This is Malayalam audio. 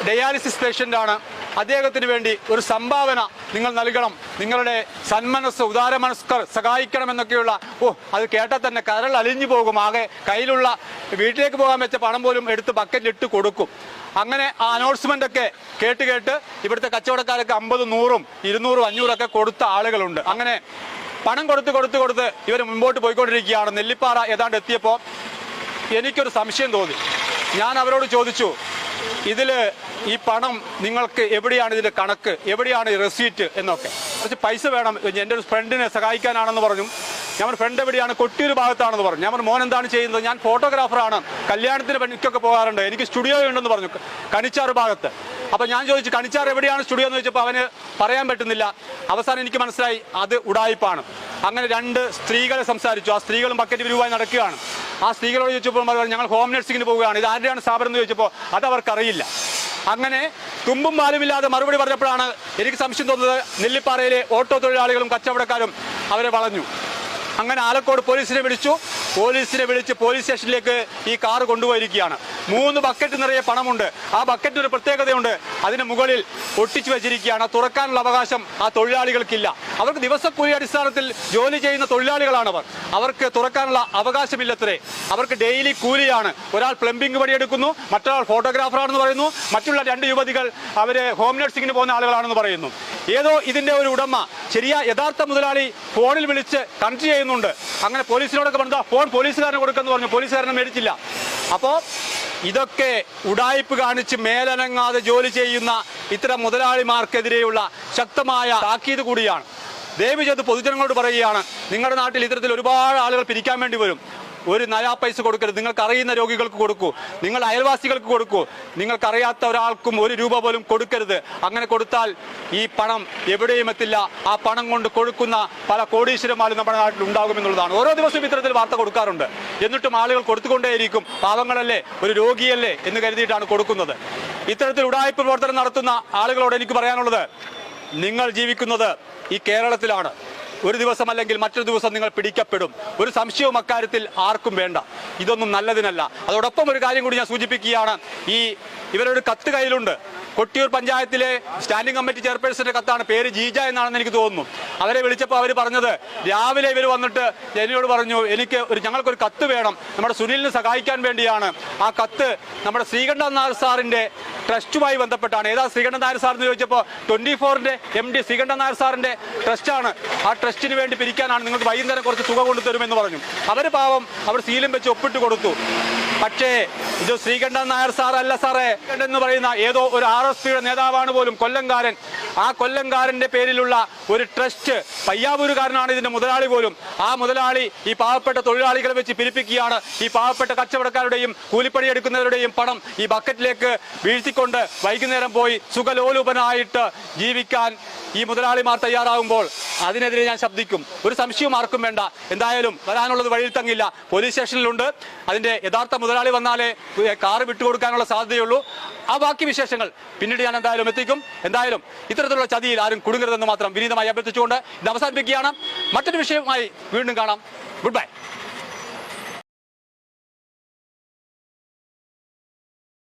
ഡയാലിസിസ് പേഷ്യൻ്റാണ്. അദ്ദേഹത്തിന് വേണ്ടി ഒരു സംഭാവന നിങ്ങൾ നൽകണം, നിങ്ങളുടെ സന്മനസ് ഉദാരമനസ്കർ സഹായിക്കണമെന്നൊക്കെയുള്ള അത് കേട്ടാൽ തന്നെ കരൾ അലിഞ്ഞു പോകും. ആകെ കയ്യിലുള്ള വീട്ടിലേക്ക് പോകാൻ വെച്ച പണം പോലും എടുത്ത് ബക്കറ്റിലിട്ട് കൊടുക്കും. അങ്ങനെ ആ അനൗൺസ്മെൻ്റ് ഒക്കെ കേട്ട് ഇവിടുത്തെ കച്ചവടക്കാരൊക്കെ 50, 100, 200, 500 കൊടുത്ത ആളുകളുണ്ട്. അങ്ങനെ പണം കൊടുത്ത് ഇവർ മുമ്പോട്ട് പോയിക്കൊണ്ടിരിക്കുകയാണ്. നെല്ലിപ്പാറ ഏതാണ്ട് എത്തിയപ്പോൾ എനിക്കൊരു സംശയം തോന്നി. ഞാൻ അവരോട് ചോദിച്ചു, ഈ പണം നിങ്ങൾക്ക് എവിടെയാണ് ഇതിൻ്റെ കണക്ക്, എവിടെയാണ് ഈ റെസീറ്റ് എന്നൊക്കെ. കുറച്ച് പൈസ വേണം, എൻ്റെ ഒരു ഫ്രണ്ടിനെ സഹായിക്കാനാണെന്ന് പറഞ്ഞു. ഞാൻ ഫ്രണ്ട് എവിടെയാണ്? കൊട്ടിയൂർ ഭാഗത്താണെന്ന് പറഞ്ഞു. ഞാൻ മോൻ എന്താണ് ചെയ്യുന്നത്? ഞാൻ ഫോട്ടോഗ്രാഫറാണ്, കല്യാണത്തിന് പണിക്കൊക്കെ പോകാറുണ്ട്, എനിക്ക് സ്റ്റുഡിയോ ഉണ്ടെന്ന് പറഞ്ഞു കണിച്ചാറ് ഭാഗത്ത്. അപ്പോൾ ഞാൻ ചോദിച്ചു കണിച്ചാറ് എവിടെയാണ് സ്റ്റുഡിയോ എന്ന് ചോദിച്ചപ്പോൾ അവന് പറയാൻ പറ്റുന്നില്ല. അവസാനം എനിക്ക് മനസ്സിലായി അത് ഉടായിപ്പാണ്. അങ്ങനെ 2 സ്ത്രീകളെ സംസാരിച്ചു. ആ സ്ത്രീകളും ബക്കറ്റ് വിരുവായി നടക്കുകയാണ്. ആ സ്ത്രീകളോട് ചോദിച്ചപ്പോൾ ഞങ്ങൾ ഹോം നഴ്സിങ്ങിന് പോവുകയാണ്, ഇത് ആരുടെയാണ് സ്ഥാപനം എന്ന് ചോദിച്ചപ്പോൾ അത് അവർക്കറിയില്ല. അങ്ങനെ തുമ്പും പാലുമില്ലാതെ മറുപടി പറഞ്ഞപ്പോഴാണ് എനിക്ക് സംശയം തോന്നുന്നത്. നെല്ലിപ്പാറയിലെ ഓട്ടോ തൊഴിലാളികളും കച്ചവടക്കാരും അവരെ വളഞ്ഞു. അങ്ങനെ ആലക്കോട് പോലീസിനെ വിളിച്ച് പോലീസ് സ്റ്റേഷനിലേക്ക് ഈ കാർ കൊണ്ടുപോയിരിക്കുകയാണ്. 3 ബക്കറ്റ് നിറയെ പണമുണ്ട്. ആ ബക്കറ്റിന് ഒരു പ്രത്യേകതയുണ്ട്, അതിന് മുകളിൽ ഒട്ടിച്ചു വെച്ചിരിക്കുകയാണ്. തുറക്കാനുള്ള അവകാശം ആ തൊഴിലാളികൾക്കില്ല. അവർക്ക് ദിവസക്കൂലി അടിസ്ഥാനത്തിൽ ജോലി ചെയ്യുന്ന തൊഴിലാളികളാണവർ. അവർക്ക് തുറക്കാനുള്ള അവകാശമില്ലത്രേ. അവർക്ക് ഡെയിലി കൂലിയാണ്. ഒരാൾ പ്ലംബിംഗ് പണിയെടുക്കുന്നു, മറ്റൊരാൾ ഫോട്ടോഗ്രാഫറാണെന്ന് പറയുന്നു, മറ്റുള്ള 2 യുവതികൾ അവര് ഹോം നഴ്സിങ്ങിന് പോകുന്ന ആളുകളാണെന്ന് പറയുന്നു. ഏതോ ഇതിന്റെ ഒരു ഉടമ യഥാർത്ഥ മുതലാളി ഫോണിൽ വിളിച്ച് കണക്ട് ചെയ്യുന്നുണ്ട്. അങ്ങനെ പോലീസിനോടൊക്കെ പറഞ്ഞാൽ ഫോൺ പോലീസുകാരനെ കൊടുക്കുമെന്ന് പറഞ്ഞു. പോലീസുകാരനെ മേടിച്ചില്ല. അപ്പോൾ ഇതൊക്കെ ഉടായ്പ് കാണിച്ച് മേലനങ്ങാതെ ജോലി ചെയ്യുന്ന ഇത്തരം മുതലാളിമാർക്കെതിരെയുള്ള ശക്തമായ താക്കീത് കൂടിയാണ്. ദയവ് ചെയ്ത് പൊതുജനങ്ങളോട് പറയുകയാണ്, നിങ്ങളുടെ നാട്ടിൽ ഇത്തരത്തിൽ ഒരുപാട് ആളുകൾ പിരിക്കാൻ വേണ്ടി വരും. ഒരു നയാ പൈസ കൊടുക്കരുത്. നിങ്ങൾക്ക് അറിയുന്ന രോഗികൾക്ക് കൊടുക്കൂ, നിങ്ങൾ അയൽവാസികൾക്ക് കൊടുക്കൂ. നിങ്ങൾക്കറിയാത്ത ഒരാൾക്കും 1 രൂപ പോലും കൊടുക്കരുത്. അങ്ങനെ കൊടുത്താൽ ഈ പണം എവിടെയും എത്തില്ല. ആ പണം കൊണ്ട് കൊടുക്കുന്ന പല കോടീശ്വരന്മാരും നമ്മുടെ നാട്ടിൽ ഉണ്ടാകുമെന്നുള്ളതാണ്. ഓരോ ദിവസവും ഇത്തരത്തിൽ വാർത്ത കൊടുക്കാറുണ്ട്. എന്നിട്ടും ആളുകൾ കൊടുത്തുകൊണ്ടേയിരിക്കും. പാവങ്ങളല്ലേ, ഒരു രോഗിയല്ലേ എന്ന് കരുതിയിട്ടാണ് കൊടുക്കുന്നത്. ഇത്തരത്തിൽ ഉടായ്പ പ്രവർത്തനം നടത്തുന്ന ആളുകളോട് എനിക്ക് പറയാനുള്ളത്, നിങ്ങൾ ജീവിക്കുന്നത് ഈ കേരളത്തിലാണ്. ഒരു ദിവസം അല്ലെങ്കിൽ മറ്റൊരു ദിവസം നിങ്ങൾ പിടിക്കപ്പെടും. ഒരു സംശയവും അക്കാര്യത്തിൽ ആർക്കും വേണ്ട. ഇതൊന്നും നല്ലതിനല്ല. അതോടൊപ്പം ഒരു കാര്യം കൂടി ഞാൻ സൂചിപ്പിക്കുകയാണ്. ഇവരൊരു കത്ത് കയ്യിലുണ്ട്. കൊട്ടിയൂർ പഞ്ചായത്തിലെ സ്റ്റാൻഡിംഗ് കമ്മിറ്റി ചെയർപേഴ്സന്റെ കത്താണ്. പേര് ജീജ എന്നാണെന്ന് എനിക്ക് തോന്നുന്നു. അവരെ വിളിച്ചപ്പോൾ അവർ പറഞ്ഞത്, രാവിലെ ഇവർ വന്നിട്ട് എന്നോട് പറഞ്ഞു, ഞങ്ങൾക്കൊരു കത്ത് വേണം, നമ്മുടെ സുനിലിനെ സഹായിക്കാൻ വേണ്ടിയാണ്. ആ കത്ത് നമ്മുടെ ശ്രീകണ്ഠൻ നായർ സാറിന്റെ ട്രസ്റ്റുമായി ബന്ധപ്പെട്ടാണ്. ഏതാ ശ്രീകണ്ഠൻ നായർ സാർ എന്ന് ചോദിച്ചപ്പോൾ 24ന്റെ MD ശ്രീകണ്ഠൻ നായർ സാറിന്റെ ട്രസ്റ്റാണ്. ആ ട്രസ്റ്റിന് വേണ്ടി പിരിക്കാനാണ്, നിങ്ങൾക്ക് വൈകുന്നേരം കുറച്ച് തുക കൊണ്ടുതരുമെന്ന് പറഞ്ഞു. അവർ പാവം അവർ സീലും വെച്ച് ഒപ്പിട്ട് കൊടുത്തു. പക്ഷേ ഇത് ശ്രീകണ്ഠൻ നായർ സാറല്ല സാറേ എന്ന് പറയുന്ന ഏതോ ഒരു RSPയുടെ നേതാവാണ് പോലും, കൊല്ലംകാരൻ. ആ കൊല്ലംകാരന്റെ പേരിലുള്ള ഒരു ട്രസ്റ്റ്, പയ്യാവൂരുകാരനാണ് ഇതിന്റെ മുതലാളി പോലും. ആ മുതലാളി ഈ പാവപ്പെട്ട തൊഴിലാളികളെ വെച്ച് പിരിപ്പിക്കുകയാണ്. ഈ പാവപ്പെട്ട കച്ചവടക്കാരുടെയും കൂലിപ്പണി എടുക്കുന്നവരുടെയും പണം ഈ ബക്കറ്റിലേക്ക് വീഴ്ത്തിക്കൊണ്ട് വൈകുന്നേരം പോയി സുഖലോലുപനായിട്ട് ജീവിക്കാൻ ഈ മുതലാളിമാർ തയ്യാറാകുമ്പോൾ അതിനെതിരെ ഞാൻ ശബ്ദിക്കും. ഒരു സംശയവും ആർക്കും വേണ്ട. എന്തായാലും വരാനുള്ളത് വഴിയിൽ തങ്ങില്ല. പോലീസ് സ്റ്റേഷനിലുണ്ട്. അതിന്റെ യഥാർത്ഥ മുതലാളി വന്നാലേ കാറ് വിട്ടുകൊടുക്കാനുള്ള സാധ്യതയുള്ളൂ. ആ ബാക്കി വിശേഷങ്ങൾ പിന്നീട് ഞാൻ എന്തായാലും എത്തിക്കും. എന്തായാലും ഇത്തരത്തിലുള്ള ചതിയിൽ ആരും കുടുങ്ങരുതെന്ന് മാത്രം വിനീതമായി അഭ്യർത്ഥിച്ചുകൊണ്ട് ഇത് അവസാനിപ്പിക്കുകയാണ്. മറ്റൊരു വിഷയവുമായി വീണ്ടും കാണാം. Good bye.